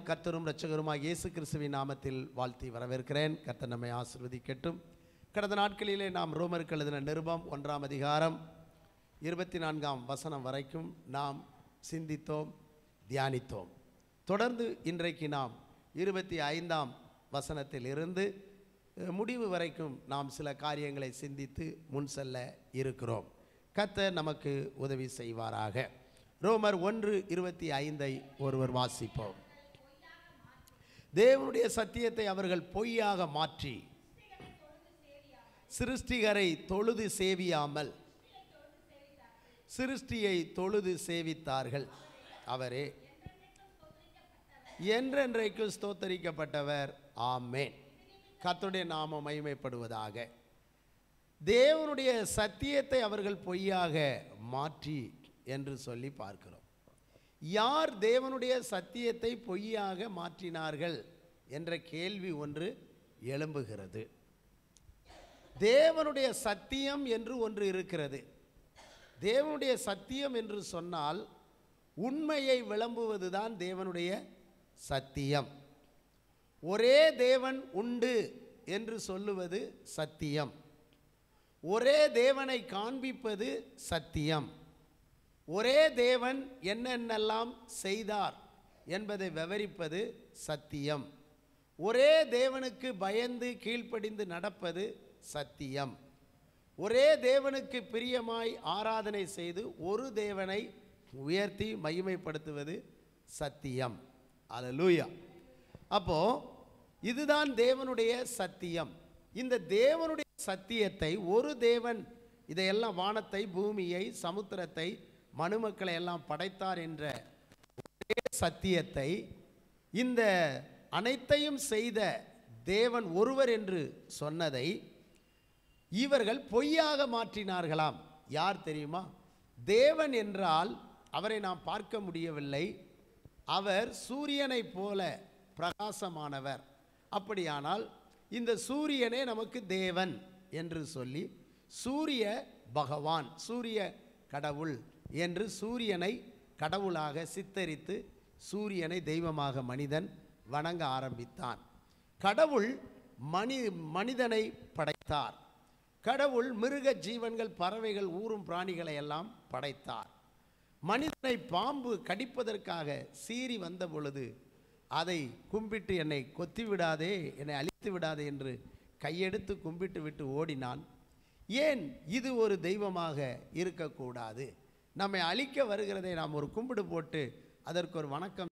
கர்த்தரும் இரட்சகருமாகிய இயேசு கிறிஸ்துவின் நாமத்தில் வாழ்த்தி வரவேற்கிறேன். கர்த்தர் நம்மை ஆசீர்வதிக்கட்டும். கடந்த நாட்களிலே நாம் ரோமருக்கு எழுதின நிருபம் 1ஆம் அதிகாரம் 24ஆம் வசனம் வரைக்கும் நாம் சிந்தித்தோம், தியானித்தோம். தொடர்ந்து இன்றைக்கு நாம் 25ஆம் வசனத்தில் இருந்து முடிவு வரைக்கும் நாம் சில காரியங்களை சிந்தித்து முன் செல்ல இருக்கிறோம். கர்த்தர் நமக்கு உதவி செய்வாராக. ரோமர் 1:25 ஒருவர் வாசிப்போம். தேவனுடைய சத்தியத்தை அவர்கள் பொய்யாக மாற்றி சிருஷ்டிகரை தொழுது சேவியாமல் சிருஷ்டியை தொழுது சேவித்தார்கள். அவரே என்றென்றைக்கு ஸ்தோத்தரிக்கப்பட்டவர். ஆமென். கர்த்தருடைய நாமம் மகிமைப்படுவதாக. தேவனுடைய சத்தியத்தை அவர்கள் பொய்யாக மாற்றி என்று சொல்லி பார்க்கிறோம். யார் தேவனுடைய சத்தியத்தை பொய்யாக மாற்றினார்கள் என்ற கேள்வி ஒன்று எழும்புகிறது. தேவனுடைய சத்தியம் என்று ஒன்று இருக்கிறது. தேவனுடைய சத்தியம் என்று சொன்னால் உண்மையை விளம்புவதுதான் தேவனுடைய சத்தியம். ஒரே தேவன் உண்டு என்று சொல்லுவது சத்தியம். ஒரே தேவனை காண்பிப்பது சத்தியம். ஒரே தேவன் என்னென்னலாம் செய்தார் என்பதை விவரிப்பது சத்தியம். ஒரே தேவனுக்கு பயந்து கீழ்ப்படிந்து நடப்பது சத்தியம். ஒரே தேவனுக்கு பிரியமாய் ஆராதனை செய்து ஒரு தேவனை உயர்த்தி மகிமைப்படுத்துவது சத்தியம். அல்லேலூயா. அப்போ இதுதான் தேவனுடைய சத்தியம். இந்த தேவனுடைய சத்தியத்தை, ஒரு தேவன் இதையெல்லாம், வானத்தை, பூமியை, சமுத்திரத்தை, மனுமக்களை எல்லாம் படைத்தார் என்ற ஒரே சத்தியத்தை, இந்த அனைத்தையும் செய்த தேவன் ஒருவர் என்று சொன்னதை இவர்கள் பொய்யாக மாற்றினார்களாம். யார் தெரியுமா? தேவன் என்றால் அவரை நாம் பார்க்க முடியவில்லை. அவர் சூரியனை போல பிரகாசமானவர். அப்படியானால் இந்த சூரியனே நமக்கு தேவன் என்று சொல்லி சூரிய பகவான், சூரிய கடவுள் என்று சூரியனை கடவுளாக சித்தரித்து சூரியனை தெய்வமாக மனிதன் வணங்க ஆரம்பித்தான். கடவுள் மனிதனை படைத்தார். கடவுள் மிருக ஜீவன்கள், பறவைகள், ஊரும் பிராணிகளை எல்லாம் படைத்தார். மனிதனை பாம்பு கடிப்பதற்காக சீறி வந்த பொழுது அதை கும்பிட்டு என்னை கொத்தி விடாதே, என்னை அழித்து விடாதே என்று கையெடுத்து கும்பிட்டு விட்டு ஓடினான். ஏன் இது ஒரு தெய்வமாக இருக்கக்கூடாது? நம்மை அழிக்க வருகிறதை நாம் ஒரு கும்பிடு போட்டு அதற்கு ஒரு வணக்கம்